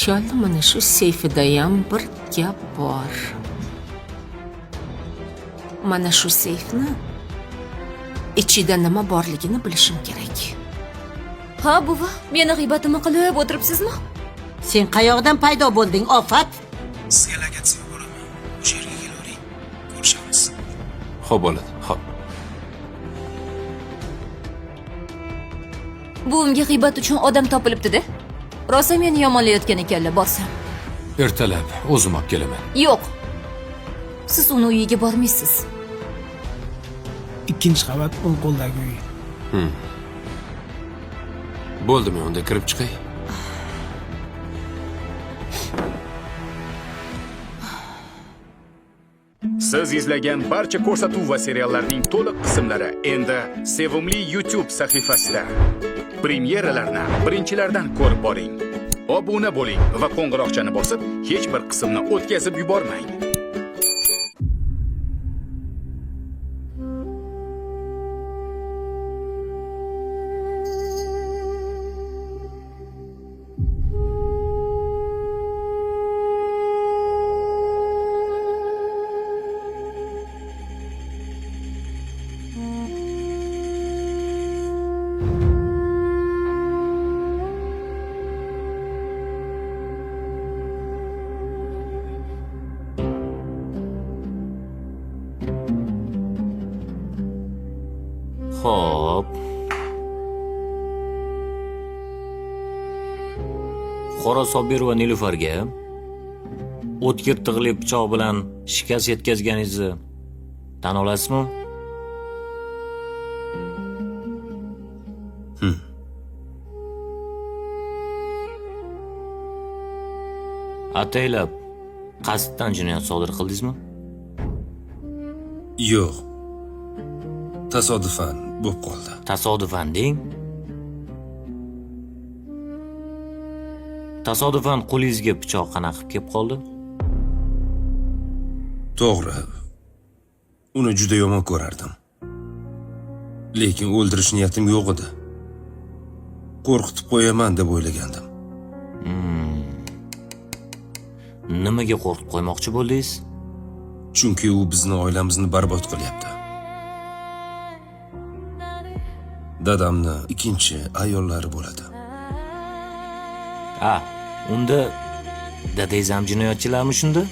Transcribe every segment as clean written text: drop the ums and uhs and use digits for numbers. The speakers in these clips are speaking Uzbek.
Inshaalloh mana shu seyfida ham bir gap bor. Mana shu seyfni ichida nima borligini bilishim kerak. Ha, buva, meni g'iybatimni qilib o'tiribsizmi? Sen qayoqdan paydo bo'lding, ofat? Sizga lagatsiya boraman. O'sha yerga kelavering. Ko'rishamiz. Xo'p bo'ladi. Xo'p. Buvimga g'iybat uchun odam topilibdi-da. Rosa meni yomonlayotgan ekanlar, borsam. Ertalab o'zim olib kelaman. Yo'q. Siz uni uyiga bormaysiz. Ikkinchi qavat o'ng qo'ldagi uy. Bo'ldimi, unda kirib chiqay. Siz izlagan barcha ko'rsatuv va seriallarning to'liq qismlari endi Sevimli YouTube sahifasida. Premyeralarni birinchilardan ko'rib boring. Obuna bo'ling va qo'ng'iroqchani bosib, hech bir qismni o'tkazib yubormang. Xo'p. Xora Sobir va Nilufarga o'tkir tig'li pichoq bilan shikast yetkazganingizni tan olasizmi? Ataylab qasddan jinoyat sodir qildingizmi? Yo'q. Tasodifan bo'lib qoldi. Tasodifan deng. Tasodifan qo'lingizga pichoq qanaqa qilib kelib qoldi? To'g'ri. Uni juda yomon ko'rardim. Lekin o'ldirish niyatim yo'q edi. Qo'rqitib qo'yaman deb o'ylagandim. Nimaga qo'rqitib qo'ymoqchi bo'ldingiz? Chunki u bizni oilamizni barbod qilyapti. Dadamni ikkinchi ayollari bo'ladi. Unda dadangiz ham jinoyatchilarmi shunda?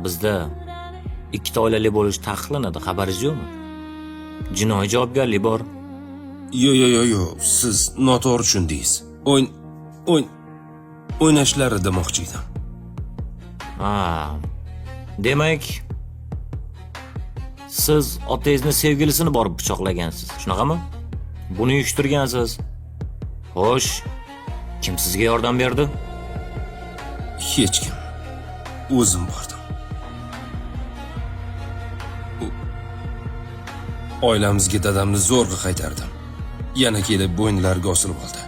Bizda ikkita oilali bo'lish taqiqlanadi, xabaringiz yo'qmi? Jinoiy javobgarlik bor. Yo'q, siz noto'g'ri tushundingiz. O'ynashlari demoqchi edim. Demak, siz otangizni sevgilisini borib pichoqlagansiz, shunaqami? Buni uyushtirgansiz. Xo'sh, kim sizga yordam berdi? Hech kim. O'zim bordim. Oilamizga dadamni zo'rg'a qaytardim. Yana kelib bo'ynlariga osilib oldi.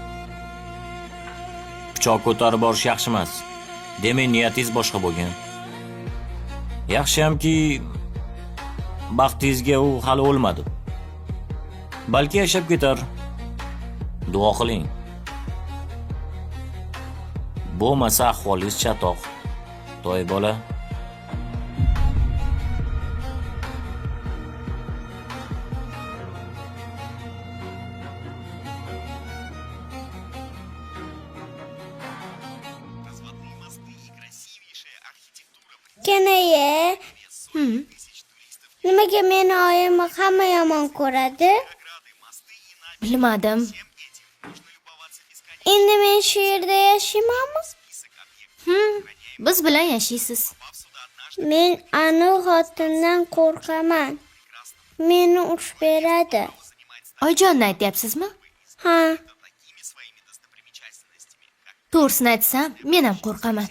Pichoq ko'tarib borish yaxshi emas. Demak, niyatingiz boshqa bo'lgan. Yaxshiyamki, baxtingizga u hali o'lmadi. Balki yashab ketar. Duo qiling. Bo'lmasa ahvolingiz chatoq. To'y bola. Kenaye. Nimaga meni oyim hamma yomon ko'radi? Bilmadim. Endi men shu yerda yashaymanmi? Biz bilan yashaysiz. Men anu xotindan qo'rqaman. Meni urib beradi. Oyjonni aytyapsizmi? Ha, To'g'risini aytsam, men ham qo'rqaman.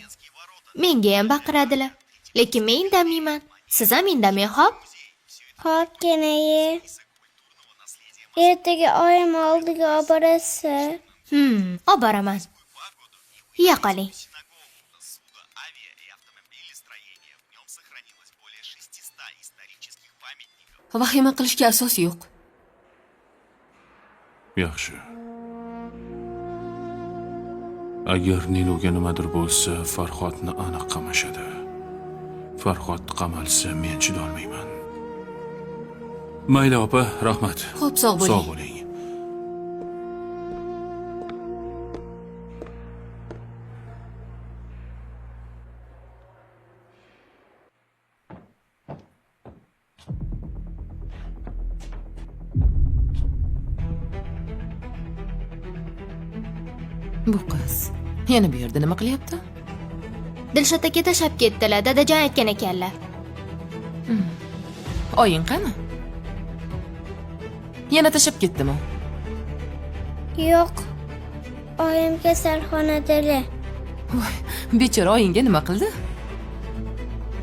Menga ham baqiradilar. Lekin men indamayman. Siz ham indamang, xo'p? xo'p kenaye. Ertaga oyim oldiga olib borasiz. Olib boraman. Yeya qoling. Vahima qilishga asos yo'q. Yaxshi. Agar Niluga nimadir bo'lsa, Farhodni aniq qamashadi. Farhod qamalsa, men chidolmayman. Mayli opa, rahmat. Xo'p, sog' bo'ling. Sog' bo'ling. Bu qiz yana bu yerda nima qilyapti? Dilshod aka tashlab ketdilar, dadajon aytgan ekanlar. Oying qani? Yana tashlab ketdimi? Yo'q. Oyim kasalxonadalar. Voy, bechora oyingga nima qildi?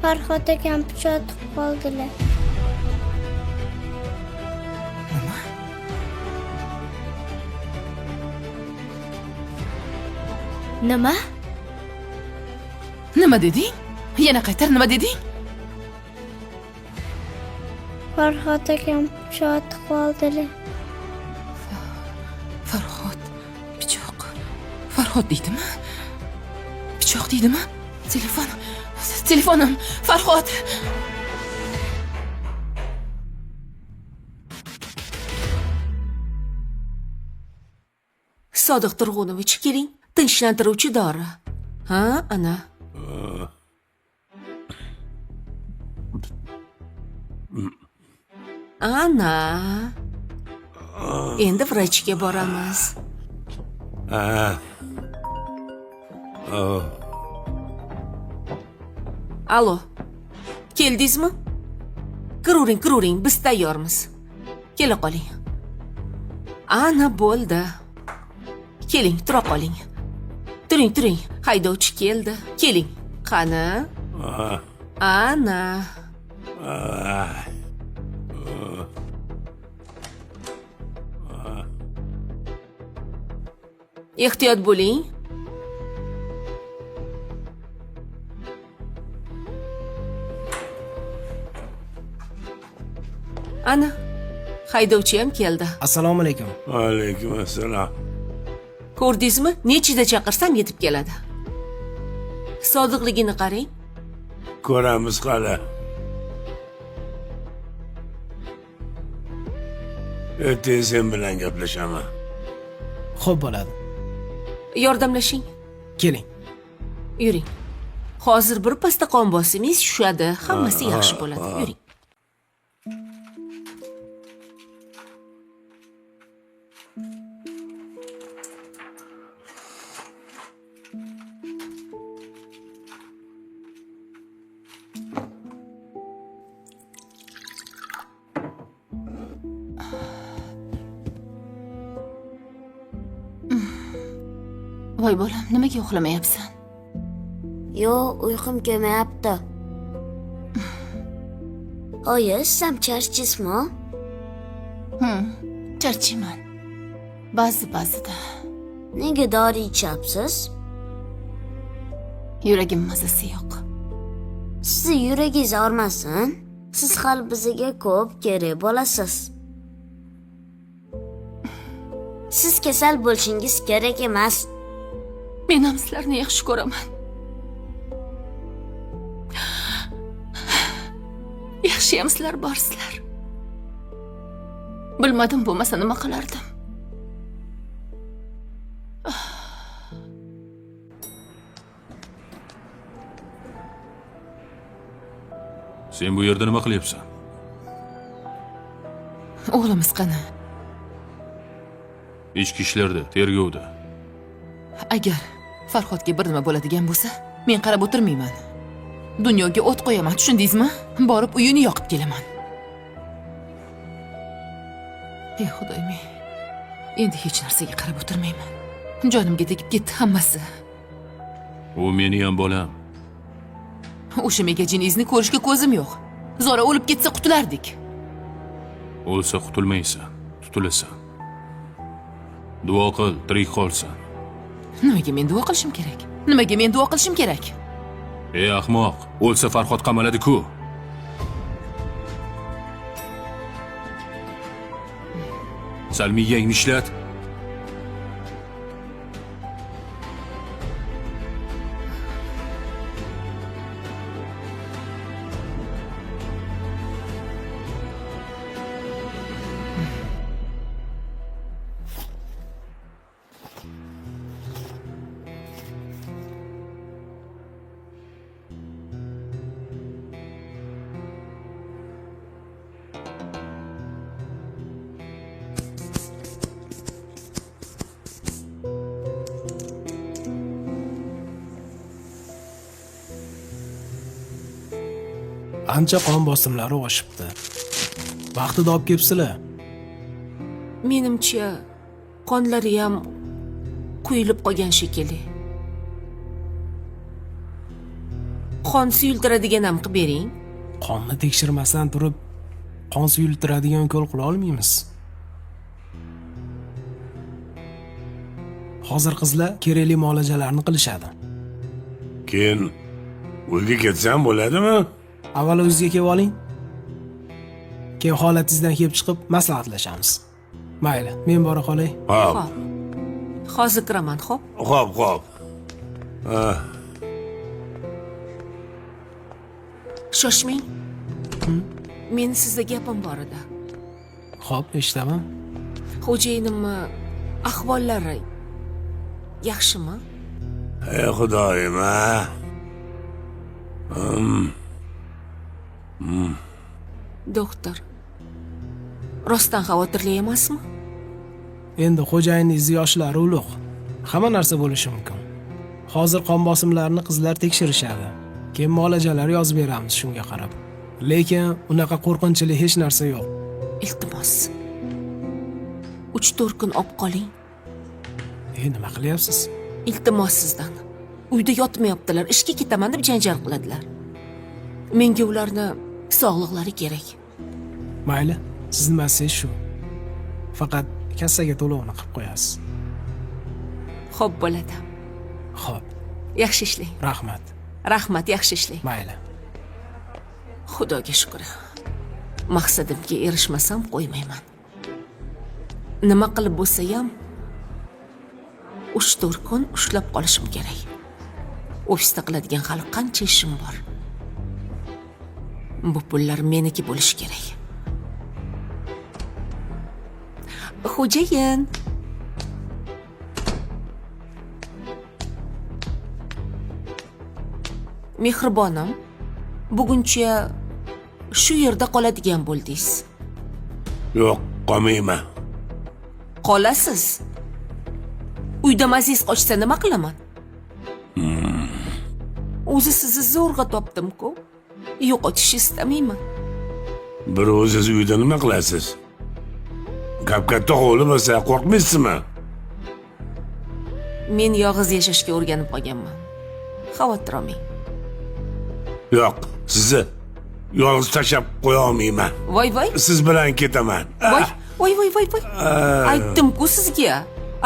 Farhod akam pichoq tiqib qoldilar. Nima? Nima deding? Yana qaytar, nima deding? Farhod akam pichoq tiqib qoldilar. Farhod, pichoq. Farhod deydimi? Pichoq deydimi? Telefonim, Farhod. Sodiq Turg'unovich, keling. Tinchlantiruvchi dori. Ha, ana. Ana. Endi vrachga boramiz. Alo. Keldingizmi? Kiravering, biz tayyormiz. Kela qoling. Ana bo'ldi. Keling, tura qoling. Turing. Haydovchi keldi. Keling. Qani? Ana. Ehtiyot bo'ling. Ana, haydovchi ham keldi. Assalomu alaykum. Alaykum assalom. Ko'rdingizmi? Nechida chaqirsam yetib keladi. Sodiqligini qarang. Ko'ramiz qala. Ertaga sen bilan gaplashaman. Xo'p bo'ladi. Yordamlashing. Keling. Yuring. Hozir bir pasda qon bosimingiz tushadi. Hammasi yaxshi bo'ladi. Yuring. Voy bolam, nimaga uxlamayapsan? Yo'q, uyqum kelmayapti. Oyi, siz charchismi? Charchiyman. Ba'zida. Nega dori ichyapsiz? Yuragim mazasi yo'q. Sizni yuragingiz og'rimasin. Siz hali bizga ko'p kerak bo'lasiz. Siz kasal bo'lishingiz kerak emas. Men ham sizlarni yaxshi ko'raman. Yaxshiyam sizlar borsizlar. Bilmadim, bo'lmasa nima qilardim. Sen bu yerda nima qilyapsan? O'g'limiz qani? Ichki ishlarda, tergovda. Agar Farhodga bir nima bo'ladigan bo'lsa, men qarab o'tirmayman. Dunyoga o't qo'yaman, tushundingizmi? Borib uyini yoqib kelaman. Ey Xudoyim, endi hech narsaga qarab o'tirmayman. Jonimga tegib ketdi hammasi. U meni ham bolam. O'sha megajiningizni ko'rishga ko'zim yo'q. Zora o'lib ketsa qutulardik. O'lsa qutulmaysan, tutulasan. Duo qil, tirik qolsan. Nimaga men duo qilishim kerak? Ey ahmoq, o'lsa Farhod qamaladi-ku. Sal miyangni ishlat. Ancha qon bosimlari oshibdi. Vaqtida olib kelibsizlar. Menimcha qonlari ham quyilib qolgan shekilli. Qon suyultiradigan ham qilib bering. Qonni tekshirmasdan turib, qon suyultiradigan ukol qila olmaymiz. Hozir qizlar kerakli muolajalarni qilishadi. Keyin uyga ketsam bo'ladimi? Avval o'zingizga kelib oling. Keyin holatingizdan kelib chiqib maslahatlashamiz. Mayli, men bora qolay. Xo'p, Xo'p. Hozir kiraman, xo'p? xo'p. Shoshmang. Men sizga gapim bor edi. Xo'p, eshitaman. Xo'jayinimni ahvollari yaxshimi? Ey xudoyim, ha. Doktor. Rostdan xavotirli emasmi? Endi xo'jayiningiz yoshlari ulug'. Hamma narsa bo'lishi mumkin. Hozir qon bosimlarini qizlar tekshirishadi. Keyin muolajalar yozib beramiz shunga qarab. Lekin unaqa qo'rqinchli hech narsa yo'q. Iltimos. 3-4 kun olib qoling. Nima qilyapsiz? Iltimos sizdan. Uyda yotmayaptilar, ishga ketaman deb janjal qiladilar. Menga ularni sog'liqlari kerak. Mayli, siz nimangiz shu. Faqat kassaga to'lovni qilib qo'yasiz. Xo'p bo'ladi. Xo'p, Yaxshi ishlang. rahmat. Rahmat, yaxshi ishlang. Mayli. Xudoga shukr. Maqsadimga erishmasam qo'ymayman. Nima qilib bo'lsa ham 3-4 kun ushlab qolishim kerak. Ofisda qiladigan hali qancha ishim bor. Bu pullar meniki bo'lishi kerak. Xo'jayin. Mehribonim, buguncha shu yerda qoladigan bo'ldingiz. Yo'q, qolmayman. Qolasiz. Uyda maziz qochsa nima qilaman? O'zi sizni zo'rg'a topdim-ku. Yo'qotishni istamayman. Bir o'zingiz uyda nima qilasiz? Katta hovli bo'lsa qo'rqmaysizmi? Men yolg'iz yashashga o'rganib qolganman. Xavotir olmang. Yo'q, sizni yolg'iz tashlab qo'ya olmayman. Voy. Siz bilan ketaman. Voy. Aytdim-ku sizga.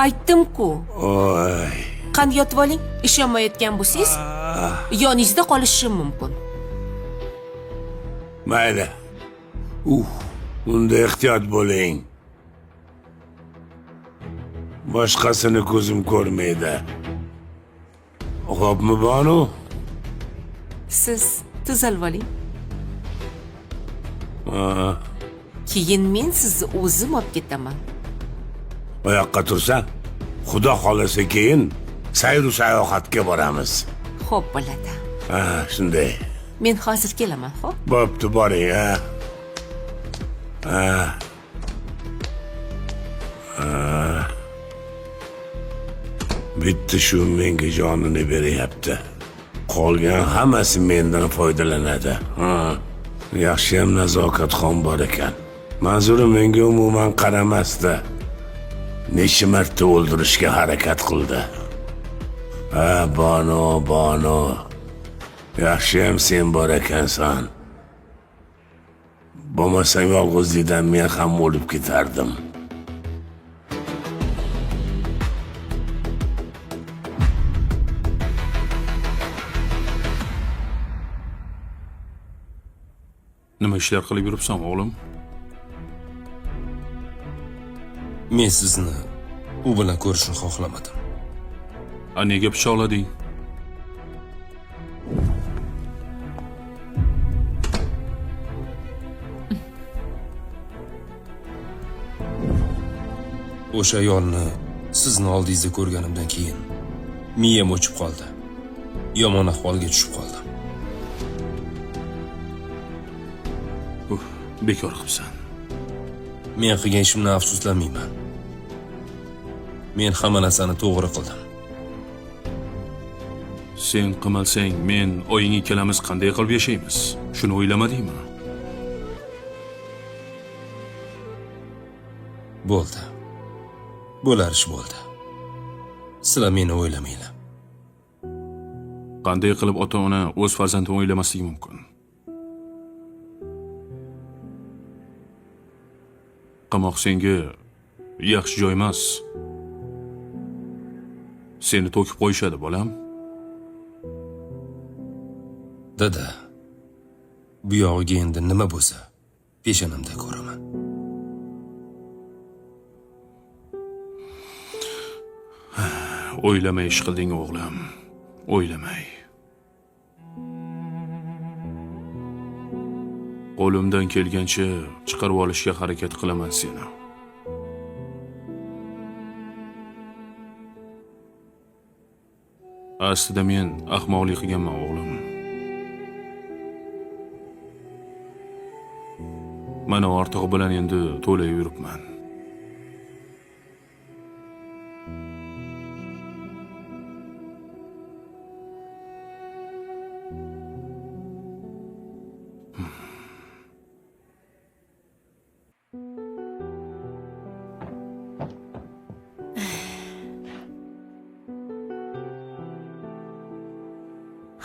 Aytdim-ku. Oy. Qani yotib oling. Ishonmayotgan bo'lsangiz, yoningizda qolishim mumkin. Mayli. Unda ehtiyot bo'ling. Boshqasini ko'zim ko'rmaydi. Xo'pmi, Banu? Siz tuzalib oling. Keyin men sizni o'zim olib ketaman. Oyoqqa tursa, Xudo xolasa keyin sayr sayohatga boramiz. Xo'p bo'ladi. Shunday. Men hozir kelaman, xo'p? Bo'pti, boring, Bitta shu menga jonini beryapti. Qolgan hammasi mendan foydalanadi. Yaxshiyam nazokatxon bor ekan. Manzura menga umuman qaramasdi. Necha marta o'ldirishga harakat qildi. Banu. Yaxshiyam sen bor ekansan. Bo'lmasang yolg'izlikdan men ham o'lib ketardim. Nima ishlar qilib yuribsan, o'g'lim? Men sizni u bilan ko'rishni xohlamadim. Nega pichoqlading? O'sha ayolni sizni oldingizda ko'rganimdan keyin miyam o'chib qoldi. Yomon ahvolga tushib qoldim. Bekor qilibsan. Men qilgan ishimdan afsuslanmayman. Men hamma narsani to'g'ri qildim. Sen qimalsang, men oying ikkalamiz qanday qilib yashaymiz? Shuni o'ylamadingmi? Bo'ldi. Bo'lar ish bo'ldi. Sizlar meni o'ylamanglar. Qanday qilib ota-ona o'z farzandini o'ylamasligi mumkin? Qamoq senga yaxshi joy emas. Seni to'kib qo'yishadi, bolam. Dada, bu yog'iga endi nima bo'lsa, peshonamda ko'raman. O'ylamay ish qilding o'g'lim. O'ylamay. Qo'limdan kelgancha chiqarib olishga harakat qilaman seni. Aslida men ahmoqlik qilganman o'g'lim. Mana ortig'i bilan endi to'lay yuribman.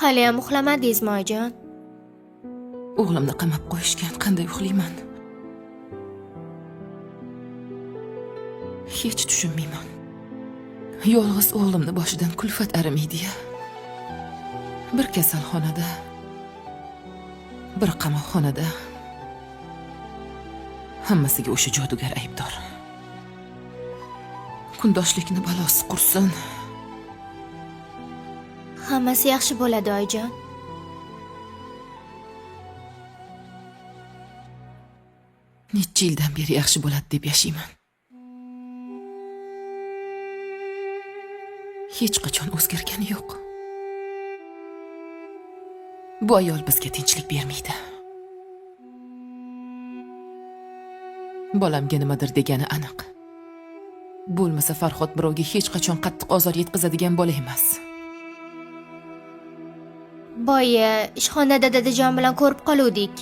Haliyam uxlamadingizmi oyijon? O'g'limni qamab qo'yishgan, qanday uxlayman? Hech tushunmayman. Yolg'iz o'g'limni boshidan kulfat arimaydi-ya. Bir kasalxonada, bir qamoqxonada. Hammasiga o'sha jodugar aybdor. Kundoshlikni balosi qursin. Hammasi yaxshi bo'ladi oyijon. Necha yildan beri yaxshi bo'ladi deb yashayman. Hech qachon o'zgargani yo'q. Bu ayol bizga tinchlik bermaydi. Bolamga nimadir degani aniq. Bo'lmasa Farhod birovga hech qachon qattiq ozor yetkazadigan bola emas. Boya ishxonada dadajon bilan ko'rib qoluvdik.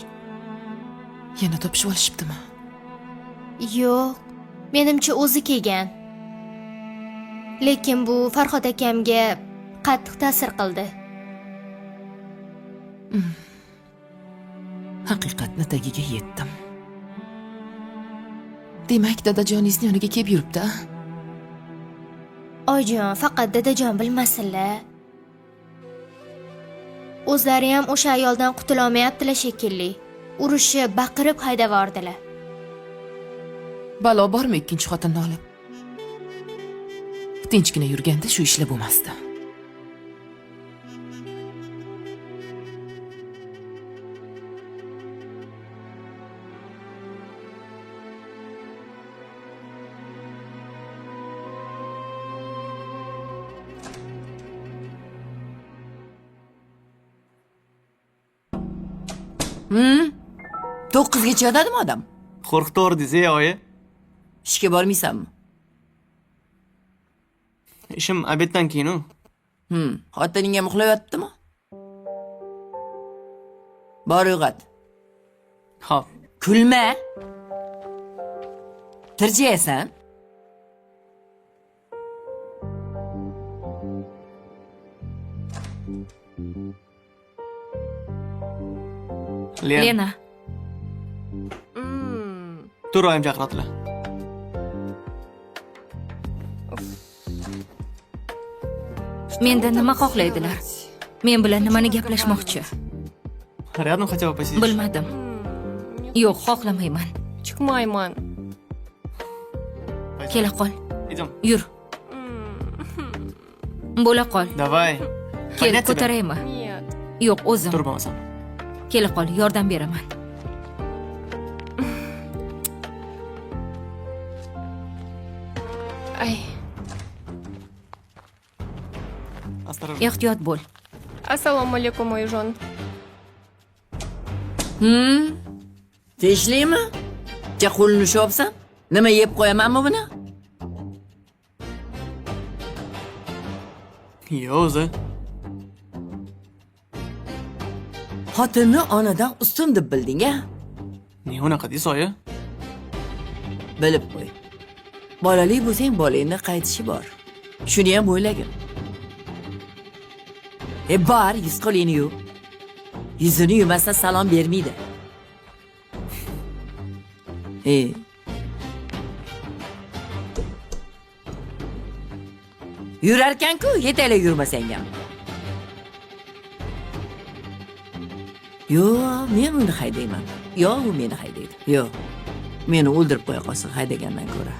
Yana topishib olishibdimi? Yo'q, menimcha o'zi kelgan. Lekin bu Farhod akamga qattiq ta'sir qildi. Haqiqatni tagiga yetdim. Demak, dadajoningizning yoniga kelib yuribdi. Oyijon, faqat dadajon bilmasinlar. O'zlari ham o'sha ayoldan qutula olmayaptilar shekilli. Urushib, baqirib haydavordilar. Balo bormi ikkinchi xotinni olib? Tinchgina yurganda shu ishlar bo'lmasdi. To'qqizgacha yotadimi odam? Qo'rqitordingiz-ey, oyi. Ishga bormaysanmi? Ishim obeddan keyin-u. Xotining ham uxlayotdimi? Bor uyg'ot. Xo'p. Kulma. Tirjayasan? Lena. Tur oyim chaqiradilar. Mendan nima xohlaydilar? Men bilan nimani gaplashmoqchi? Rядом хотела посидеть. Bilmadim. Yo'q, xohlamayman. Chiqmayman. Kela qol. Идем. Yur. Bo'la qol. Давай. Kel, ko'taraymi? Нет. Yo'q, o'zim. Tur bo'lmasam. Kela qol, yordam beraman. Ay, Осторожно. Ehtiyot bo'l. assalomu alaykum oyijon. Tinchlikmi? Qo'lini ushlayapsan? Nima yeb qo'yamanmi buni? Yo'q, o'zi. Xotinni onadan ustun deb bilding-a? Ne unaqa deysiz, oyi? Bilib qo'y. Bolali bo'lsang bolangni qaytishi bor. Shuni ham o'ylagin. Bar, yuz qo'lingni yuv. Yuzini yumasa salom bermaydi. Yurarkan-ku, yetaklab yurmasang ham. Yo'q, men uni haydayman. Yo'q, u meni haydaydi. Yo'q. Meni o'ldirib qo'ya qolsin haydagandan ko'ra.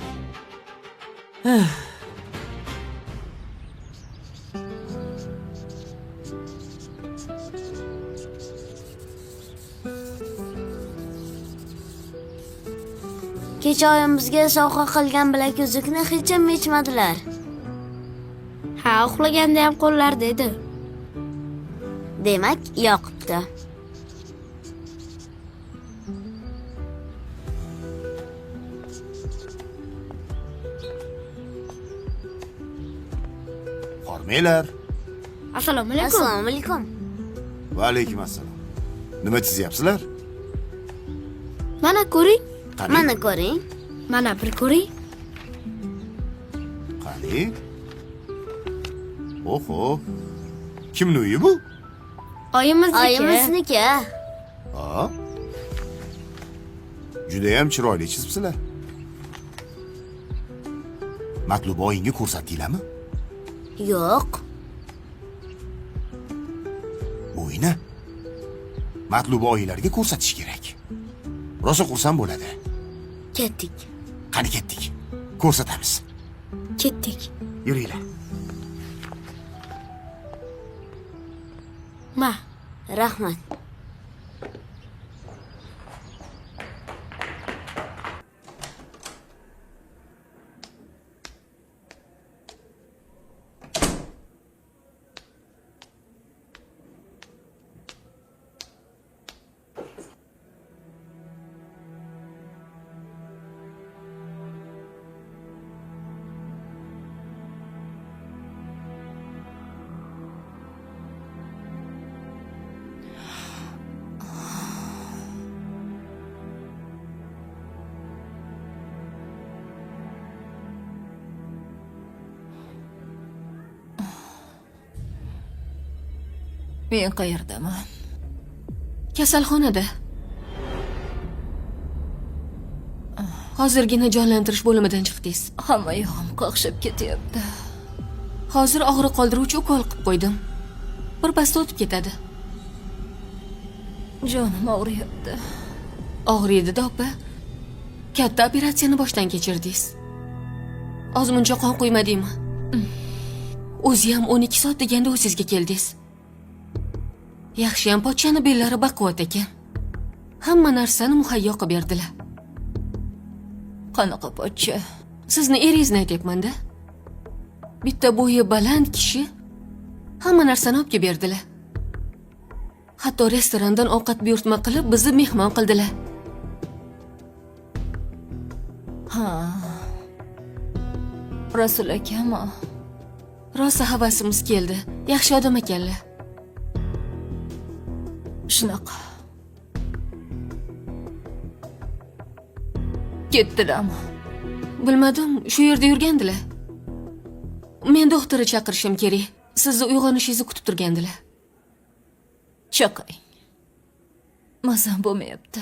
Kecha oyimizga sovg'a qilgan bilaguzukni hech ham yechmadilar. Ha, uxlaganda ham qo'llarida edi. Demak, yoqibdi. Hormanglar. Assalomu alaykum. Assalomu alaykum. Va alaykum assalom. Nima chizyapsizlar? Mana ko'ring. Mana ko'ring. Mana bir ko'ring. Qani? Oho. Kimning uyi bu? Oyimizniki. Oyimizniki. Ha? Juda ham chiroyli chizibsizlar. Matluba oyingga ko'rsatdinglarmi? Yo'q. Bu uyni Matluba oylarga ko'rsatish kerak. Rosa xursand bo'ladi. Ketdik. Qani ketdik. Ko'rsatamiz. Ketdik. Yuringlar. Ma, rahmat. Men qayerdaman? Kasalxonada. Hozirgina jonlantirish bo'limidan chiqdingiz. Hamma yog'im qoqshab ketyapti. Hozir og'riq qoldiruvchi ukol qilib qo'ydim. Birpasda o'tib ketadi. Jonim og'riyapti. Og'riydi-da, opa. Katta operatsiyani boshdan kechirdingiz. Ozmuncha qon quymadingmi? O'zi ham 12 soat deganda o'zingizga keldingiz. Yaxshiyam pochchani bellari baquvvat ekan. Hamma narsani muhayyo qilib berdilar. Qanaqa pochcha? Sizni eringizni aytyapman-da. Bitta bo'yi baland kishi hamma narsani olib kelib berdilar. Hatto restorandan ovqat buyurtma qilib bizni mehmon qildilar. Ha. Rasul akam. Rosa havasimiz keldi. Yaxshi odam ekanlar. Shunaqa. Ketdilarmi? Bilmadim, shu yerda yurgandilar. Men doktorni chaqirishim kerak. Sizni uyg'onishingizni kutib turgandilar. Chaqing. Mazam bo'lmayapti.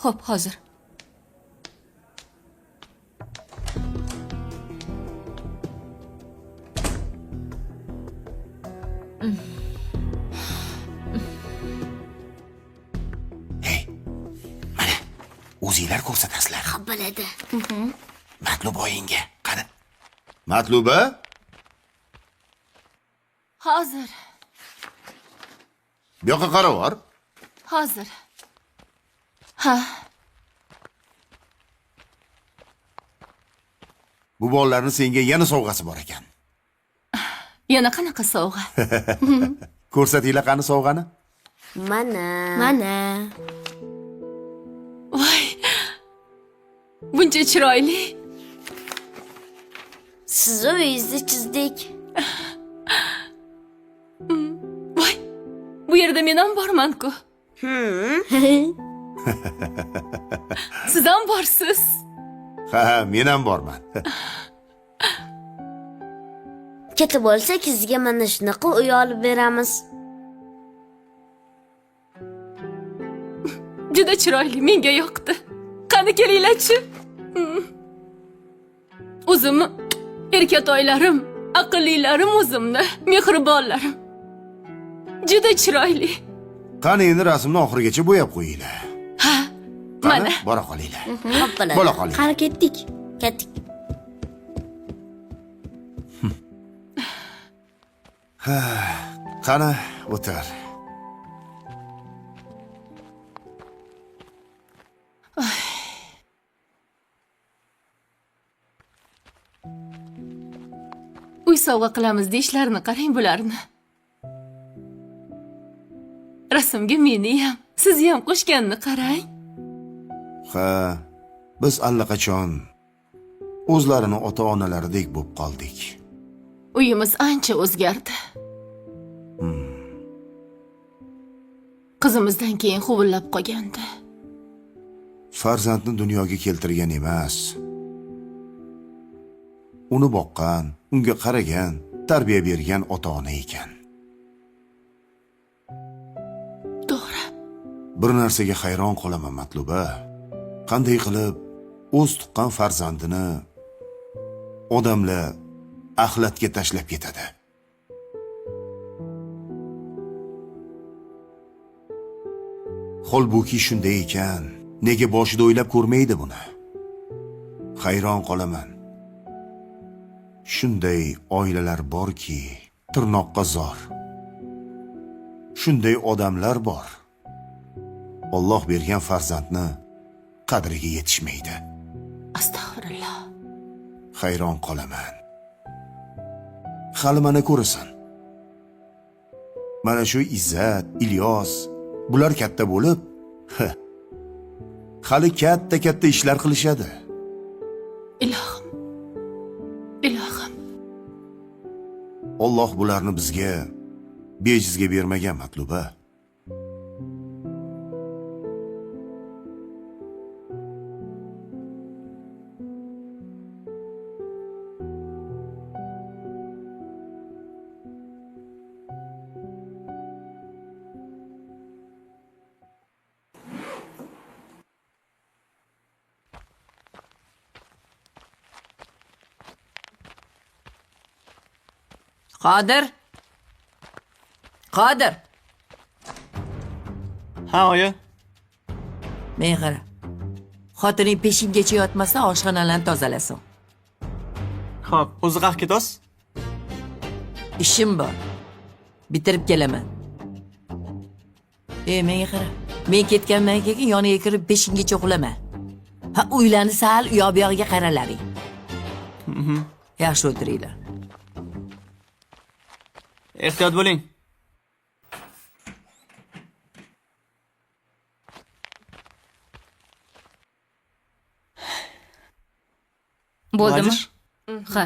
Xo'p, hozir. O'zinglar ko'rsatasizlar. Ha, biladi. Matluba oyingga. Qani? Matluba? Hozir. Bu yoqqa qaravor. Hozir. Ha. Bu bolalarning senga yana sovg'asi bor ekan. Yana qanaqa sovg'a? Ko'rsatinglar qani sovg'ani? Mana. Voy. Buncha chiroyli. Siz uyingizni chizdik. Voy. Bu yerda yerda men ham borman-ku. Siz ham borsiz. Ha, men ham borman. Keti bo'lsa, sizga mana shunaqa uy olib beramiz. Juda chiroyli, menga yoqdi. Qani kelinglar-chi. O'zimni erkatoylarim, aqllilarim o'zimni, mehribonlarim. Juda chiroyli. Qani endi rasmni oxirigacha bo'yab qo'yinglar. Ha, Qani, mana. bora qolinglar. Hoppalar. Bo'la qoling. Qani ketdik. Ketdik. Qani, o'tir. Uy sovg'a qilamiz deyishlarini qarang bularni. Rasmga meni ham, sizni ham qo'shganini qarang. Ha, biz allaqachon o'zlarini ota-onalaridek bo'lib qoldik. Uyimiz ancha o'zgardi. Qizimizdan keyin huvillab qolgandi. Farzandni dunyoga keltirgan emas. Uni boqqan, unga qaragan, tarbiya bergan ota-ona ekan. To'g'ri. Bir narsaga hayron qolaman, Matluba. Qanday qilib o'z tuqqan farzandini odamlar axlatga tashlab ketadi. Holbuki shunday ekan, nega boshida o'ylab ko'rmaydi buni? Hayron qolaman. Shunday oilalar borki, tirnoqqa zor. Shunday odamlar bor. Alloh bergan farzandni qadriga yetishmaydi. Astag'firullah. Hayron qolaman. Hali mana ko'rasan. Mana shu Izzat, Ilyos, bular katta bo'lib, hali katta ishlar qilishadi. Ilohim. Ilohim. Alloh bularni bizga bejizga bermagan, Matluba. Qodir. Qodir. Ha, oyi. Men qara. Xotining peshingacha yotmasa, oshxonalarni tozalasin. Xo'p, o'zi qaq ketasiz? Ishim bor. Bitirib kelaman. Menga qara. Men ketgandan keyin yoniga kirib peshingacha uxlama. Ha, uylarni sal u yoq-buyog'iga qaralaring. Yaxshi o'tiringlar. Ehtiyot bo'ling. Bo'ldimi? Ha.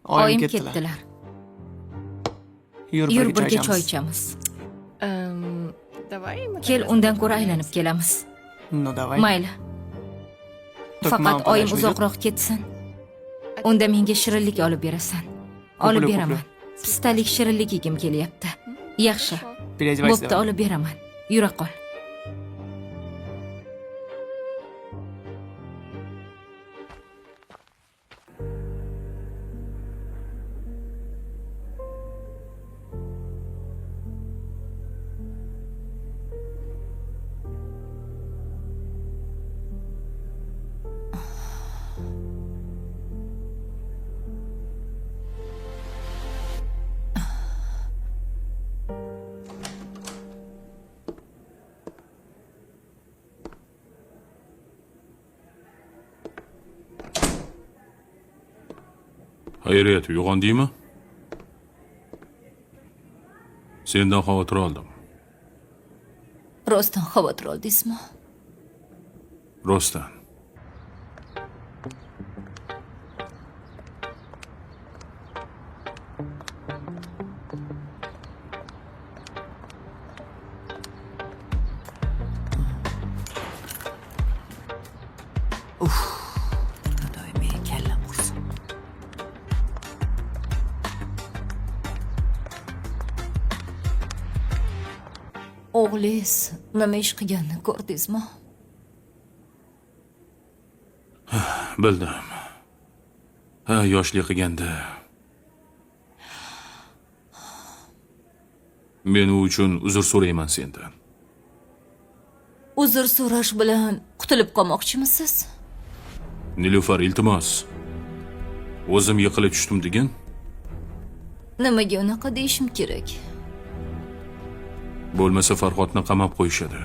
Oyim ketdilar. Yur birga choy ichamiz. Давай. Kel, undan ko'ra aylanib kelamiz. No, давай. Mayli. Faqat oyim uzoqroq ketsin. Unda menga shirinlik olib berasan. Olib beraman. Pistalik shirinlik yegim kelyapti. Yaxshi. Bo'pti, olib beraman. Yura qol. Xayriyat, uyg'ondingmi? Sendan xavotir oldim. Rostdan xavotir oldingizmi? Rostdan. O'g'lingiz nima ish qilganini ko'rdingizmi? Bildim. Ha, yoshlik qilganda. Men u uchun uzr so'rayman sendan. Uzr so'rash bilan qutulib qolmoqchimisiz? Nilufar, iltimos. O'zim yiqilib tushdim degin. Nimaga unaqa deyishim kerak? Bo'lmasa Farhodni qamab qo'yishadi.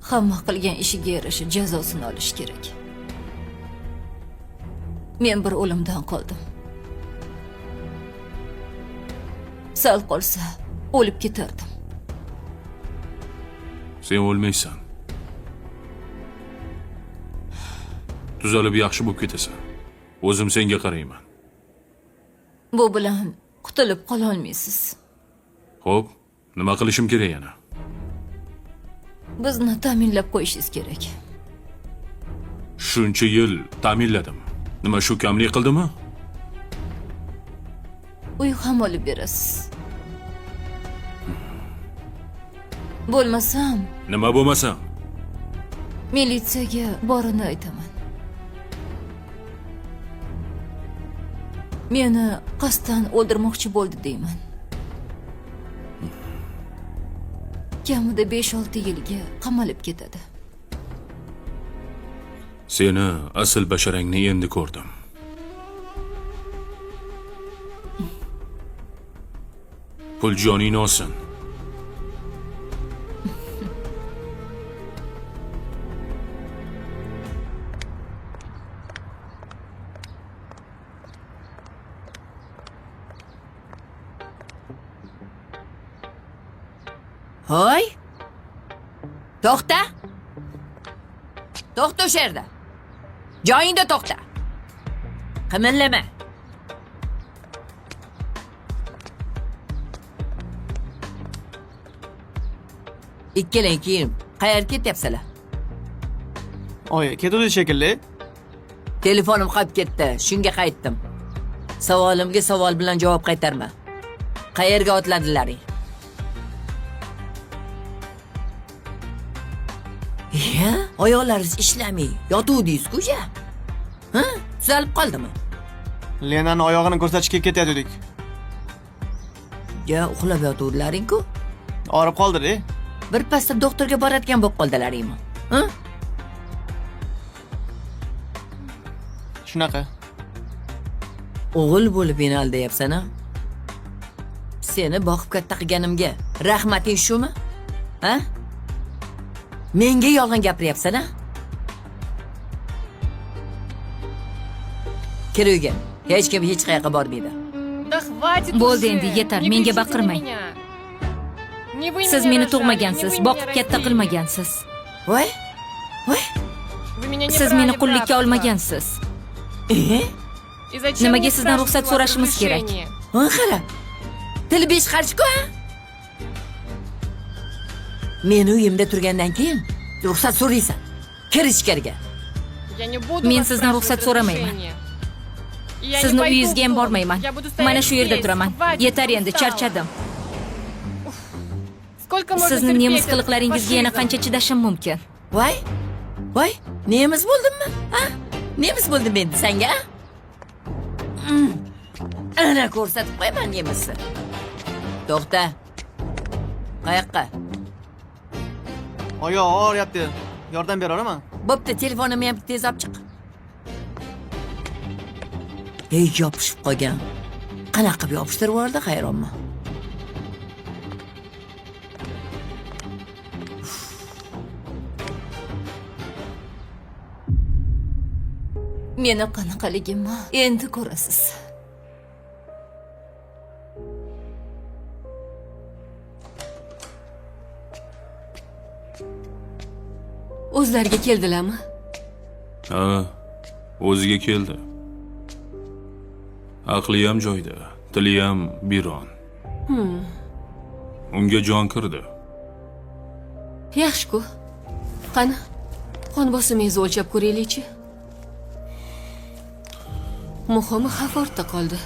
Hamma qilgan ishiga yarasha jazosini olish kerak. Men bir o'limdan qoldim. Sal qolsa o'lib ketardim. Sen o'lmaysan. Tuzalib yaxshi bo'lib ketasan. O'zim senga qarayman. Bu bilan qutulib qola olmaysiz. Xo'p, nima qilishim kerak yana? Bizni ta'minlab qo'yishingiz kerak. Shuncha yil ta'minladim. Nima shu kamlik qildimi? Uy ham olib berasiz. Bo'lmasam, Nima bo'lmasam? militsiyaga borini aytaman. Meni qasddan o'ldirmoqchi bo'ldi deyman. Kamida 5-6 yilga qamalib ketadi. Seni asl basharangni endi ko'rdim. Pul joningni olsin. Hoy! To'xta! To'xta o'sha yerda. Joyingda to'xta. Qimillama. Ikkalang keyin qayerga ketyapsizlar? Oyi, ketuvdi shekilli. Telefonim qolib ketdi, shunga qaytdim. Savolimga savol bilan javob qaytarma. Qayerga otladilaring? Ya, oyoqlaringiz ishlamay, yotuvdingiz-ku-ja. Ha? Tuzalib qoldimi? Lenani oyog'ini ko'rsatishga ketayotdik. Ya, uxlab yotuvdilaring-ku. Og'rib qoldi-da. Bir pasda doktorga boradigan bo'lib qoldilaringmi? Ha? Shunaqa. O'g'il bo'lib meni aldayapsan-a? Seni boqib katta qilganimga rahmating shumi? Ha? Menga yolg'on gapiryapsan-a? Kir uyga. Hech kim hech qayerga bormaydi. Да хватит Bo'ldi уже. endi, yetar. Не Menga кричите на baqirmang. меня. Не вы Siz меня meni рожали, tug'magansiz, не вы boqib меня katta родили. qilmagansiz. Voy? Voy? Вы меня не Siz брали meni в qullikka рабство. olmagansiz. И зачем Nimaga мне sizdan спрашивать ruxsat ваши so'rashimiz kerak? разрешения? Ha, qara. Tili besh qarishku. Meni uyimda turgandan keyin ruxsat so'raysan. Kir ichkariga. Я не буду Men вас sizdan спрашивать ruxsat so'ramayman. разрешения. И я не Sizni пойду uyingizga ham в дом. bormayman. Я буду стоять Mana shu yerda здесь. turaman. Хватит, Yetar endi, устала. charchadim. Сколько можно Sizni терпеть nemis этот qiliqlaringizga yana фашизм? qancha chidashim mumkin? Voy? Voy? Nemis bo'ldimmi? Ha? Nemis bo'ldim endi senga? Ana ko'rsatib qo'yaman nemisni. To'xta. Qayoqqa? Oyoq og'riyapti. Yordam bera olaman? Bo'pti, telefonimni ham tez olib chiq. Ey, yopishib qolgan. Qanaqa qilib yopishtirib yubordi, hayronman. Meni qanaqaligimni endi ko'rasiz. O'zlariga keldilarmi? Ha, o'ziga keldi. Aqli ham joyida, tili ham biron. Unga jon kirdi. Yaxshi-ku. Qani, qon bosimingizni o'lchab ko'raylik-chi. Muhimi xavf ortda qoldi.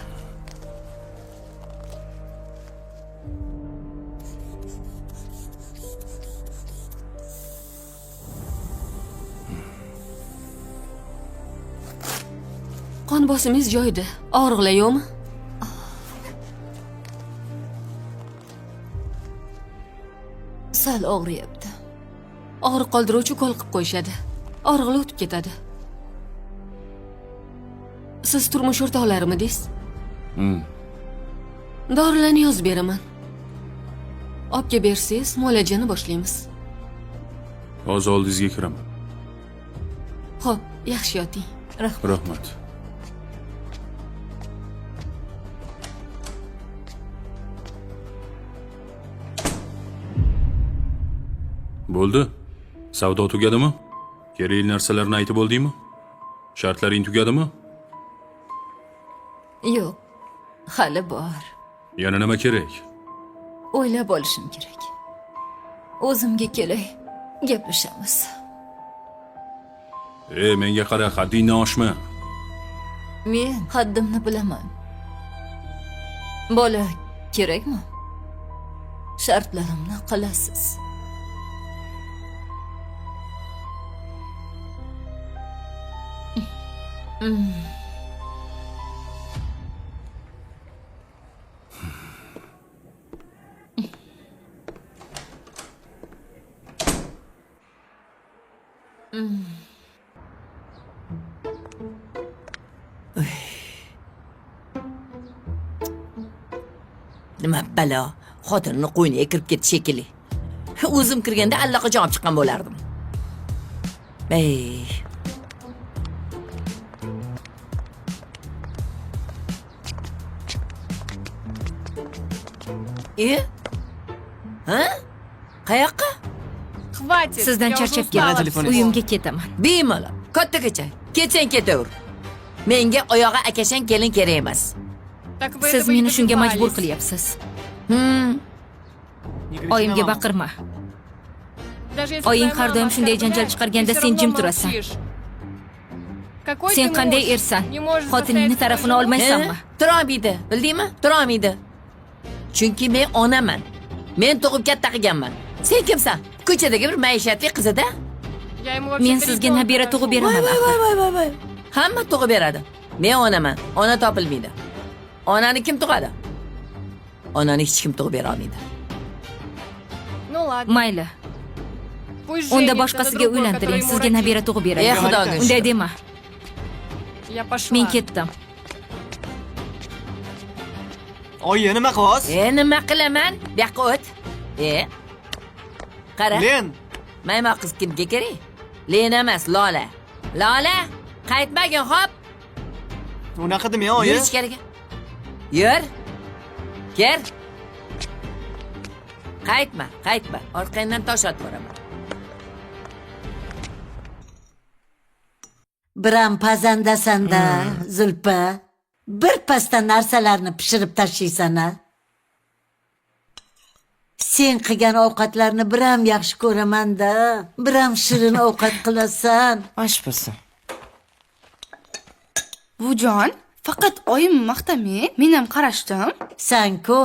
Qon bosimingiz joyida. Og'riqlar yo'qmi? Sal og'riyapti. Og'riq qoldiruvchi ukol qilib qo'yishadi. Og'riqlar o'tib ketadi. Siz turmush o'rtoqlarimidingiz? Dorilarni yozib beraman. Olib kelib bersangiz, muolajani boshlaymiz. Hozir oldingizga kiraman. Xo'p, yaxshi yoting. Rahmat. Bo'ldi. Savdo tugadimi? Kerakli narsalarni aytib bo'ldingmi? Shartlaring tugadimi? Yo'q, hali bor. Yana nima kerak? O'ylab olishim kerak. O'zimga kelay, gaplashamiz. Menga qara, haddingni oshma. Men haddimni bilaman. Bola kerakmi? Shartlarimni qilasiz. Nima balo, xotinni qo'yniga kirib ketdi shekilli. O'zim kirganda allaqachon olib chiqqan bo'lardim. Ha? Qayoqqa? Хватит. Sizdan charchab keldim. Uyimga ketaman. Bemalol, kattagacha. Ketsang ketaver. Menga oyog'i akashang kelin kerak emas. Siz meni shunga majbur qilyapsiz. Oyimga baqirma. Oying har doim shunday janjal chiqarganda sen jim turasan. Sen qanday ersan? Xotiningni tarafini olmaysanmi? Turolmaydi, bildingmi? Turolmaydi. Chunki men onaman. Men tug'ib katta qilganman. Sen kimsan? Ko'chadagi bir maishatli qiz-da. Men sizga nabira tug'ib beraman. Voy. Hamma tug'ib beradi. Men onaman. Ona topilmaydi. Onani kim tug'adi? Onani hech kim tug'ib bera olmaydi. Ну ладно. Mayli. Unda boshqasiga uylantiring, sizga nabira tug'ib beradi. Xudoga shukr. Unday dema. Я пошла. Men ketdim. Oyi, nima qilyapsiz? Nima qilaman? Bu yoqqa o't. Qara. Len. Maymoq qiz kimga kerak? Len emas, Lola. Lola, qaytmagin, xo'p? Unaqa demang, oyi. Yur ichkariga. Yur. Kel. Qaytma. Orqangdan tosh otib boraman. Biram pazandasanda, Zulpa. Bir pasda narsalarni pishirib tashlaysan-a. Sen qilgan ovqatlarni biram yaxshi ko'raman-da. Biram shirin ovqat qilasan. Osh bo'lsin. Bujon, faqat oyim maqtamay, men ham qarashdim. Sen-ku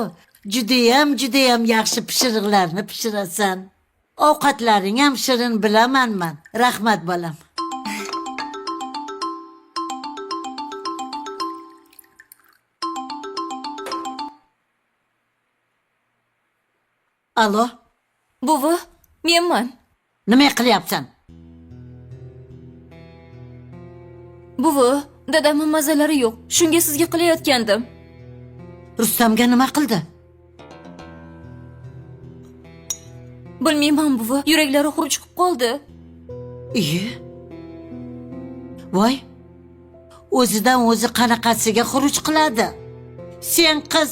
judayam yaxshi pishiriqlarni pishirasan. Ovqatlaring ham shirin bilaman men. Rahmat bolam. Alo, Buvi, menman. nima qilyapsan? Buvi, dadamning mazalari yo'q. Shunga sizga qilayotgandim. Rustamga nima qildi? Bilmayman buvi, yuraklari xuruj chiqib qoldi. Iyi. Voy. O'zidan o'zi qanaqasiga xuruj qiladi? Sen qiz,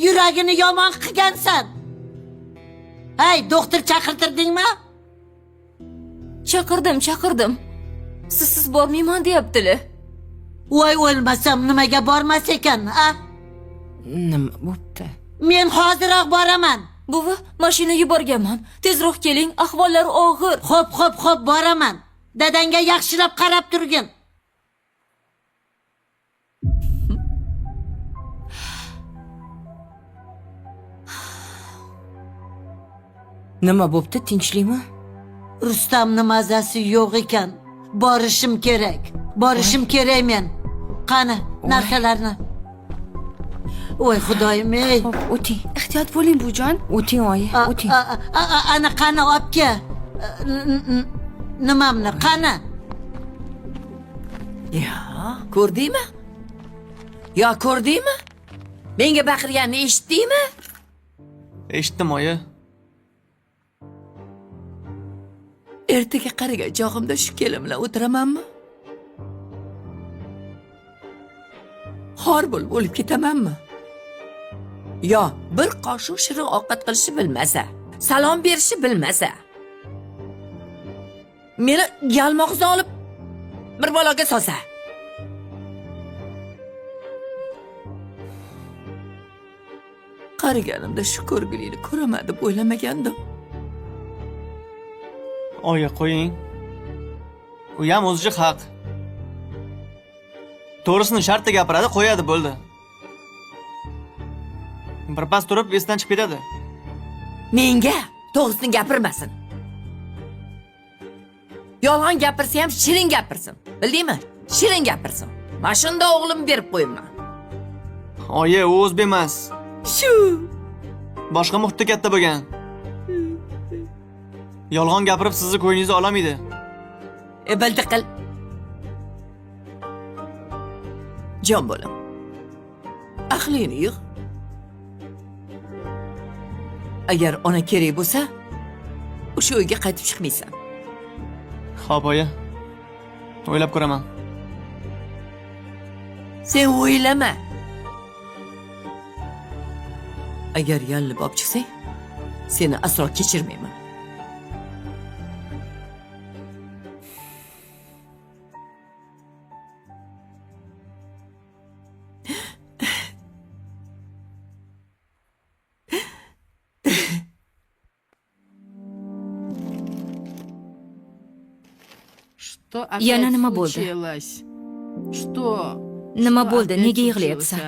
yuragini yomon qilgansan. Hey, doktor chaqirtirdingmi? Chaqirdim. Sizsiz bormayman deyaptilar. Voy, o'lmasam nimaga bormas ekan, a? Nima bo'pti? Men hoziroq boraman. Buvi, mashina yuborganman. Tezroq keling, ahvollari og'ir. Xo'p, boraman. Dadangga yaxshilab qarab turgin. Nima bo'pti, tinchlikmi? Rustamning mazasi yo'q ekan. Borishim kerak men. Qani, narsalarni. Voy xudoyim ey. Hop, o'ting. Ehtiyot bo'ling bujon. O'ting oyi, o'ting. Ana qani obke. Nimamni qani? Ya, ko'rdingmi? Yo, ko'rdingmi? Menga baqirganini eshitdingmi? Eshitdim oyi. Ertaga qarigan chog'imda shu kelin bilan o'tiramanmi? Xor bo'lib ketamanmi? Yo, bir qoshiq shirin ovqat qilishni bilmasa, salom berishni bilmasa, meni yalmog'izdan olib bir baloga solsa. Qariganimda shu ko'rgulikni ko'raman deb o'ylamagandim. Oyi, qo'ying. U ham o'zicha haq. To'g'risini shartda gapiradi, qo'yadi, bo'ldi. Birpas turib esdan chiqib ketadi. Menga to'g'risini gapirmasin. Yolg'on gapirsa ham shirin gapirsin. Bildingmi? Shirin gapirsin. Mana shunda o'g'lim berib qo'yman. Oyi, u o'zbek emas. Shu. Boshqa muhitda katta bo'lgan. Yolg'on gapirib sizni ko'yingizga olamaydi. Bildi qil. Jon bo'lim. Aqlingni yig'. Agar ona kerak bo'lsa, o'sha uyga qaytib chiqmaysan. Xo'p, oyi. O'ylab ko'raman. Sen o'ylama. Agar yalib olib chiqsang, seni aslo kechirmayman. Yana nima bo'ldi? Nima bo'ldi? Nega yig'layapsan?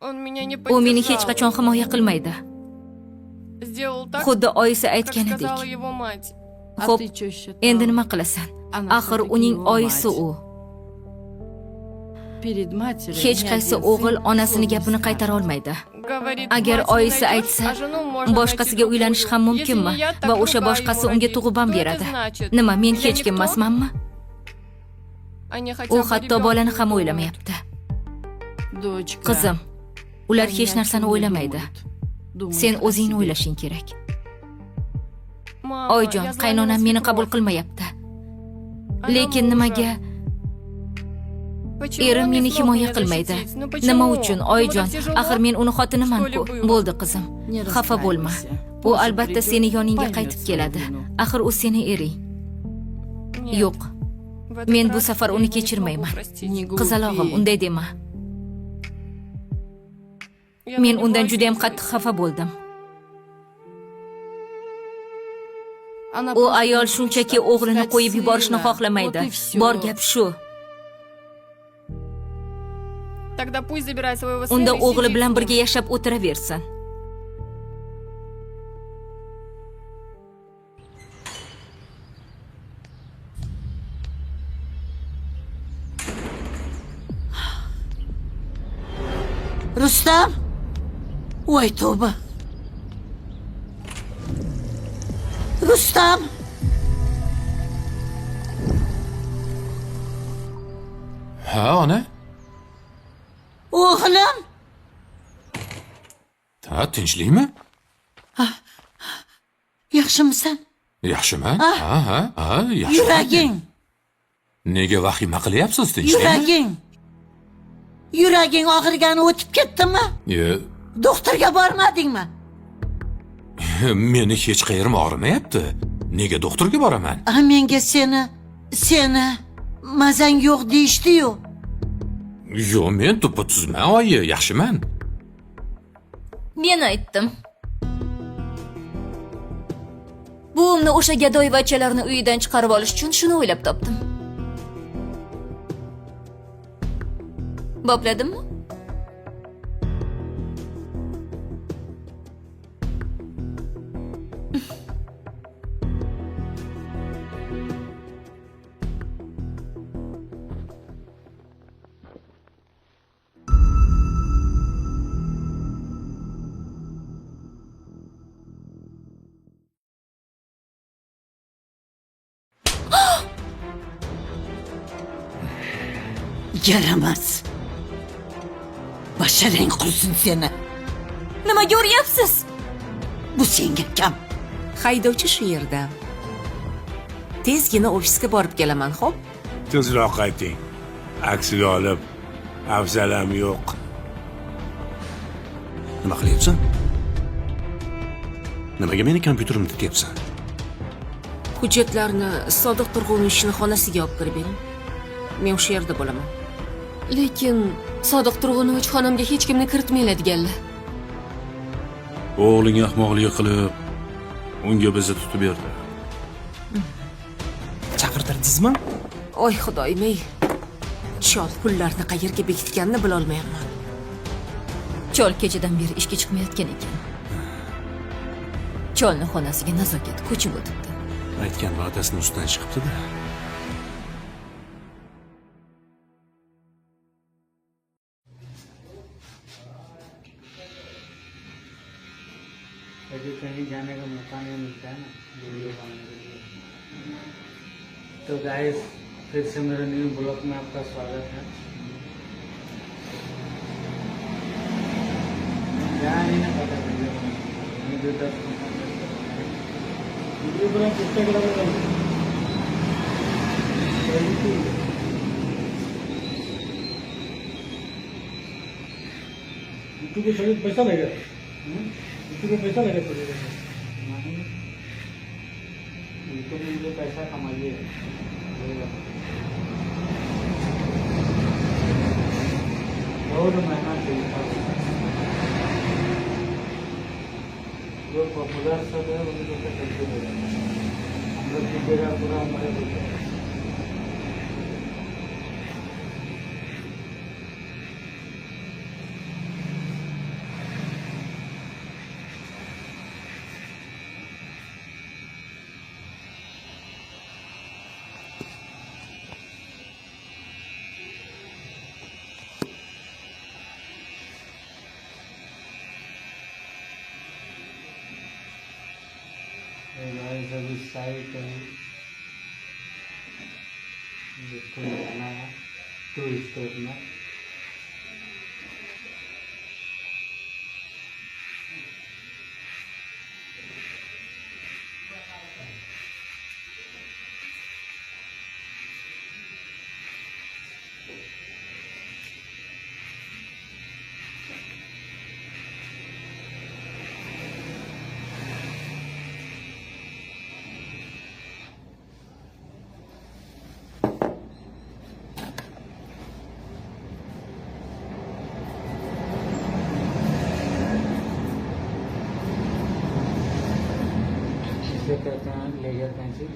Он меня не U meni hech qachon himoya qilmaydi. Сделал так, Xuddi oyisi как aytganidek. сказала его мать. Xo'p, endi nima qilasan? Axir uning oyisi u. Hech qaysi o'g'il onasining gapini qaytara olmaydi. Говорит, Agar мать не oyisi найдёшь, aytsa, а жену можно boshqasiga найти uylanish ham другую. mumkinmi? Если не я, так Va o'sha другая boshqasi его unga родит. tug'ib ham Что это beradi. значит? Nima, men Я hech kim никто? emasmanmi? Они хотя U бы hatto ребёнка bolani не ham думают. o'ylamayapti. Qizim, ular hech narsani o'ylamaydi. Sen o'zingni o'ylashing kerak. Mama, Oyjon, я знаю, qaynonam она meni свекровь. qabul qilmayapti. Она Lekin мужа. nimaga Почему erim он не meni смог himoya меня qilmaydi? защитить? Ну почему? Nima uchun, Ему Oyjon? так тяжело? Axir men uni xotiniman-ku. Что ли было? Bo'ldi qizim. Xafa bo'lma. U albatta seni yoningga qaytib keladi. Axir u seni ering. Yo'q. В этот Men bu раз safar я uni его не kechirmayman. смогу простить. Qizalog'im, unday dema. Я Men на undan него juda ham обиделась. qattiq xafa bo'ldim. Она U просто ayol не shunchaki хочет o'g'lini отпускать qo'yib yuborishni сына. xohlamaydi. Вот и всё. Bor gap shu. Тогда пусть забирает своего сына Unda и o'g'li сидит bilan с ним. birga yashab o'tiraversin. Rustam? Voy tavba. Rustam? Ha, ona? O'g'lim? Ha, tinchlikmi? Yaxshimisan? Yaxshiman? Ha, yaxshi. Yuraging, Nega vahima qilyapsiz, tinchlikmi? yuraging. Yuraging og'rigani o'tib ketdimi? Doktorga bormadingmi? Meni hech qayerim og'rimayapti. Nega doktorga boraman? Menga seni mazang yo'q deyishdi-yu. Yo'q, men tuppa-tuzman, oyi, yaxshiman. Men aytdim. Buvimni o'sha gadoyvachchalarni uyidan chiqarib olish uchun shuni o'ylab topdim. Bopladimmi? yaramas. Basharang qursin seni. Nimaga uryapsiz? Bu senga kam. Haydovchi shu yerda. Tezgina ofisga borib kelaman, xo'p? Tezroq qayting. Aksiga olib, afzalam yo'q. Nima qilyapsan? Nimaga meni kompyuterimni tikyapsan? Hujjatlarni Sodiq Turg'unovning xonasiga olib kirib bering. Men o'sha yerda bo'laman. Lekin Sodiq Turg'unovich xonamga hech kimni kiritmaydiganlar. O'g'ling ahmoqlik qilib, unga bizni tutib berdi. Chaqirtirdingizmi? Oy xudoyim-ey. Chol pullarni qayerga bekitganini bila olmayapman. Chol kechadan beri ishga chiqmayotgan ekan. Cholni xonasiga nazokat ko'chib o'tibdi. Aytgan va'dasini ustidan chiqibdi-da. कभी कहीं जाने का मौका नहीं मिलता है ना वीडियो बनाने के लिए। तो गाइस फिर से मेरे न्यू ब्लॉग में आपका स्वागत है। क्या नहीं ना पता वीडियो बनाने जो 10 वीडियो बना किसके कलर में यूट्यूब के थोड़ी पैसा लगेगा। यूट्यूब में पैसा लगे थोड़ी यूट्यूब में मुझे पैसा कमाइए बहुत मेहनत चाहिए जो पॉपुलर सब है उन्हीं को कैसे देगा हम लोग कीजिएगा पूरा हमारे बोलते हैं सभी साइट देखो जाना है टू स्टेप में इसे कहते हैं लेजर पेंसिल।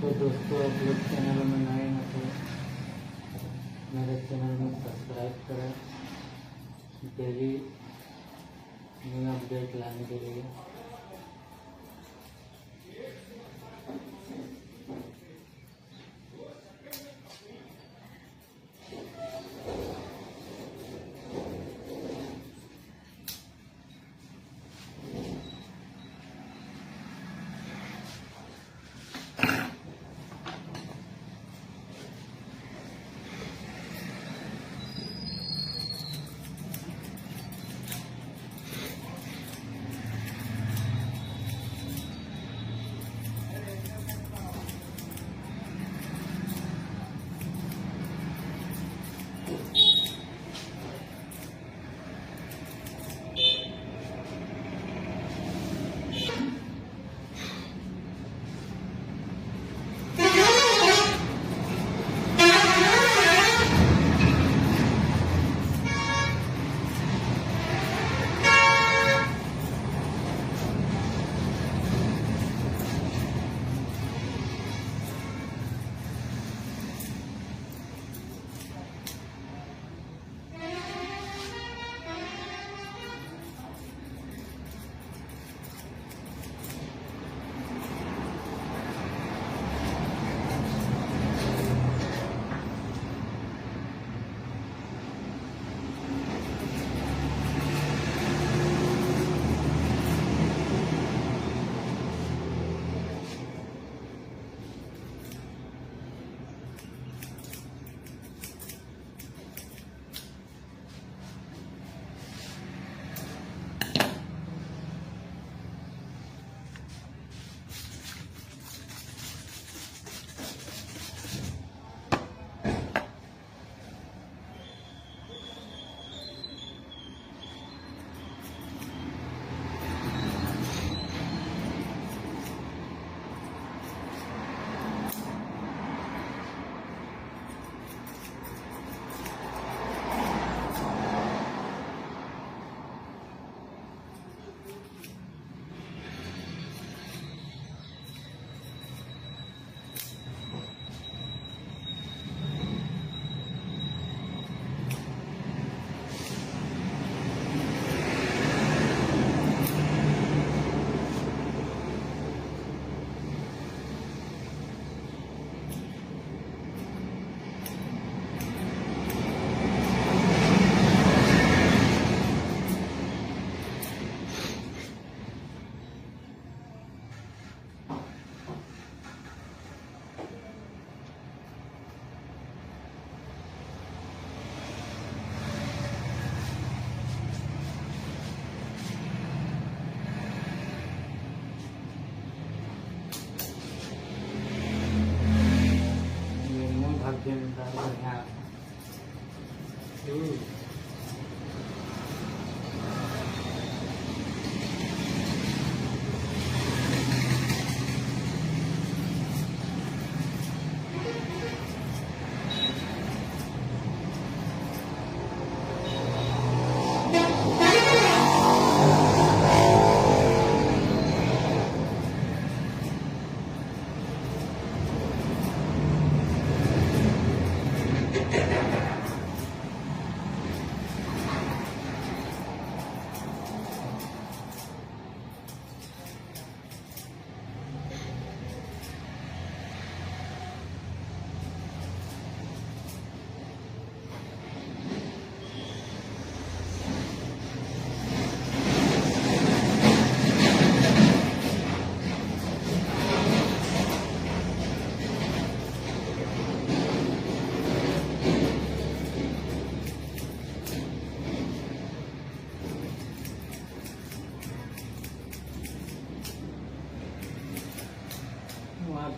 तो दोस्तों आप लोग चैनल में नए हैं तो मेरे चैनल में सब्सक्राइब करें डेली न्यू अपडेट लाने के लिए।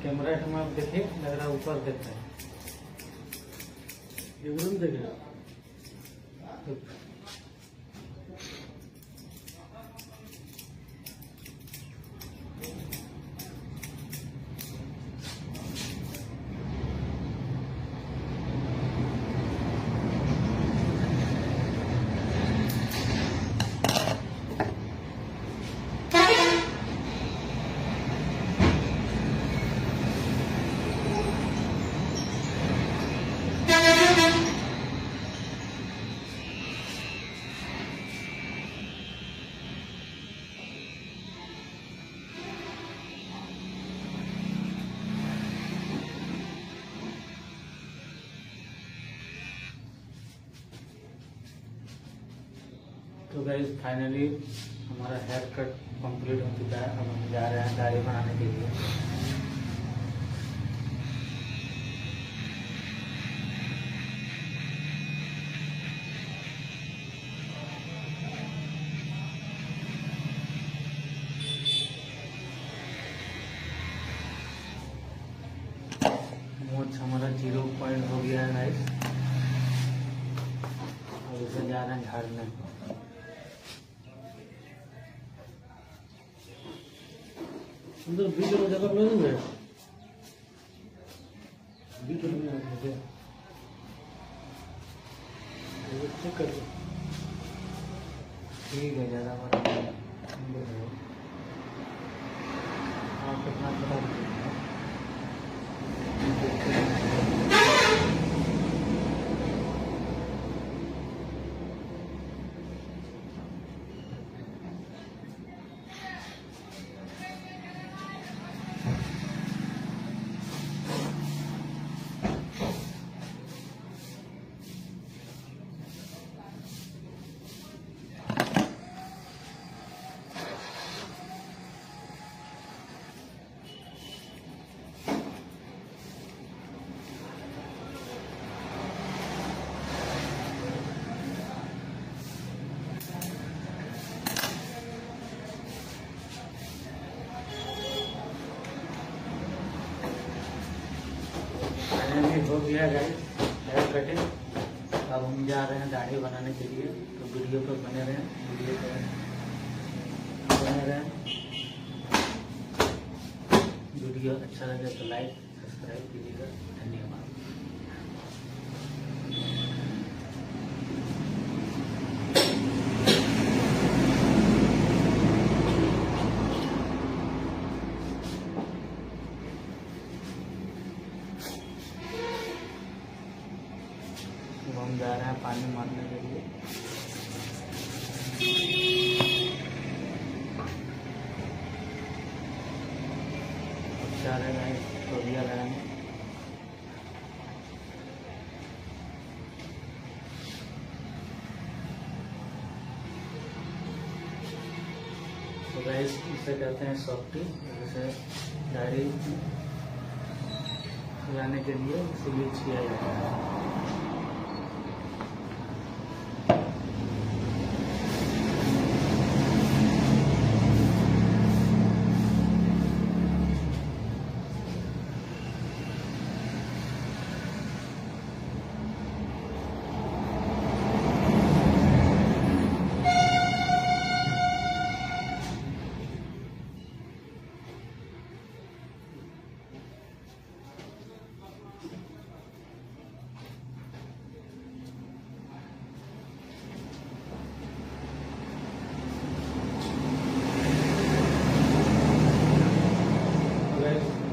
कैमरा में आप देखिए, लग रहा है ऊपर देखता है, एकदम देख रहा तो गाइस फाइनली हमारा हेयर कट कंप्लीट हो चुका है। अब हम जा रहे हैं दाढ़ी बनाने के लिए। मूंछ हमारा 0 पॉइंट हो गया है गाइस। अब इसे जा रहे हैं झाड़ने। अंदर बीच में जगह नहीं है, बीच में है, चेक कर लो। ठीक है, ज़्यादा बड़ा आप कितना बता दीजिए। हो गया गाइस हेयर कटिंग। अब हम जा रहे हैं दाढ़ी बनाने के लिए। तो वीडियो पर बने रहें, वीडियो पर बने रहें। वीडियो अच्छा लगे तो लाइक सब्सक्राइब कीजिएगा। धन्यवाद। हम जा रहे हैं पानी मारने के लिए। अब जा रहे हैं तौलिया लगाने। तो गाइस इसे कहते हैं सॉफ्टी। जैसे दाढ़ी लगाने के लिए इसे यूज किया जाता है।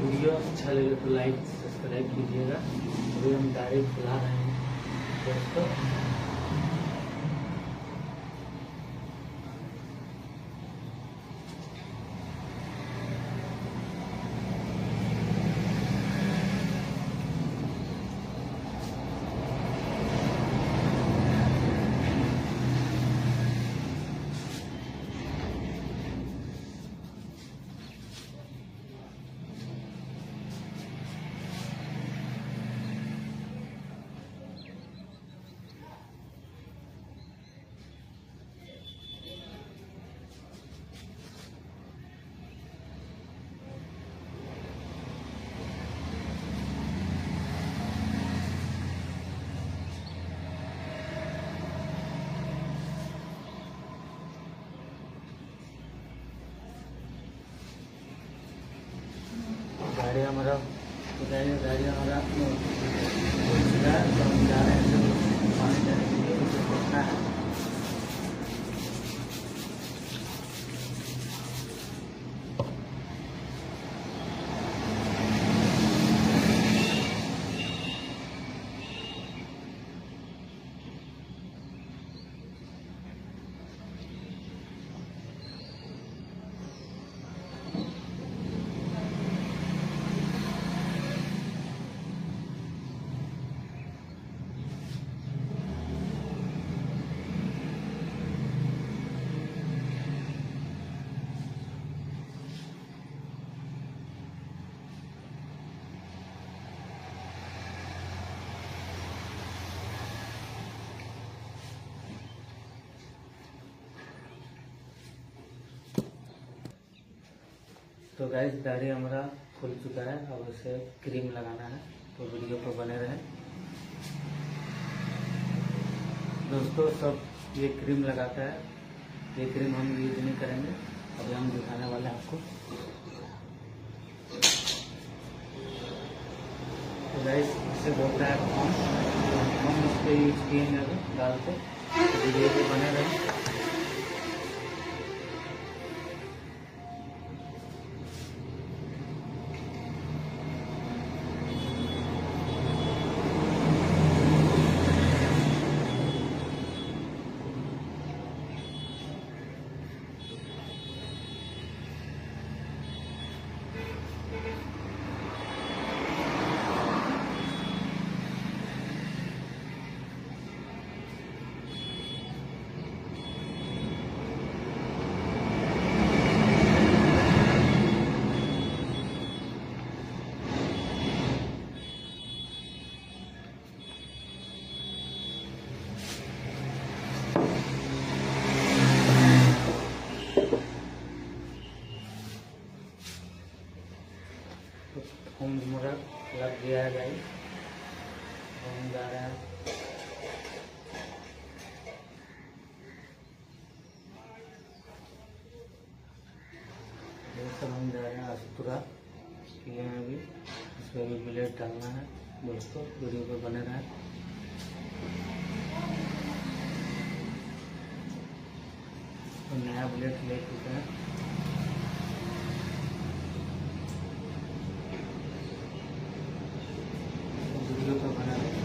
वीडियो अच्छा लगे तो लाइक सब्सक्राइब कीजिएगा। अभी हम दाढ़ी फुला रहे हैं दोस्तों। गाड़ी हमारा गाड़ी हमारा तो हम जा रहे हैं पानी जाने के लिए उसे देखना है। तो गाइस गाड़ी हमारा खुल चुका है, अब उसे क्रीम लगाना है, तो वीडियो पर बने रहे। दोस्तों सब ये क्रीम लगाता है, ये क्रीम हम यूज नहीं करेंगे, अभी हम दिखाने वाले हैं आपको। तो गाइस इसे बोलता है हम इस पर यूज किए डालते, वीडियो पर बने रहे। होम मिरर लग गया है गाइस, हम जा रहे हैं। सब हम जा रहे हैं अस्तुरा किए हैं अभी, इस पर भी ब्लेड डालना है। दोस्तों वीडियो पर बने रहें। तो नया ब्लेड ले चुके हैं। वीडियो पर बना रहे।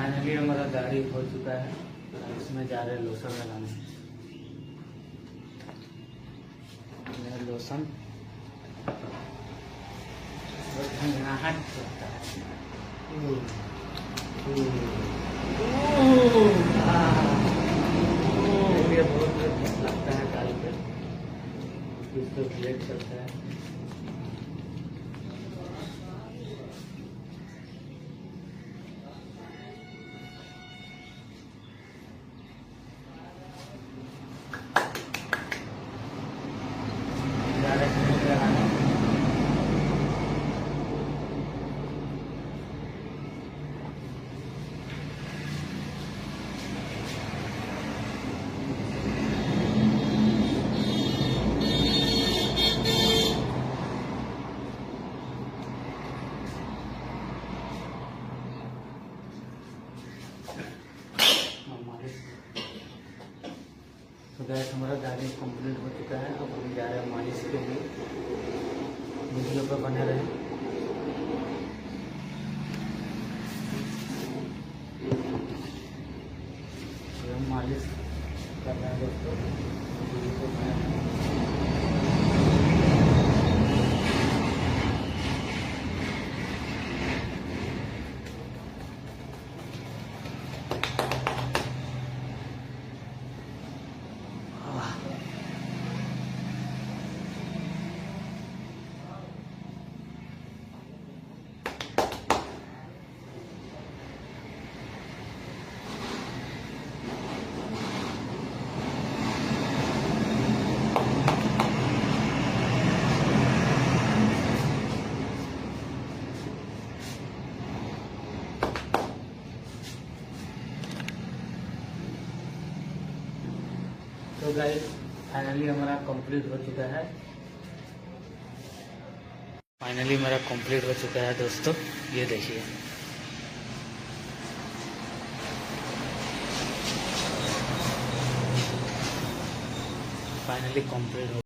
फाइनली हमारा दाढ़ी हो चुका है, इसमें जा रहे लोशन लगाने। यह लोशन झंझनाहट होता है। ये बहुत लगता है गाल पे, इसको ब्लेड करता है। तो गैस हमारा दाढ़ी कंप्लीट हो चुका है। अब हम जा रहे हैं मालिश के लिए। वीडियो पर बने रहें। तो हम मालिश कर रहे हैं दोस्तों, वीडियो पर बने रहें। तो गाइस फाइनली हमारा कंप्लीट हो चुका है। फाइनली मेरा कंप्लीट हो चुका है दोस्तों, ये देखिए। फाइनली कंप्लीट हो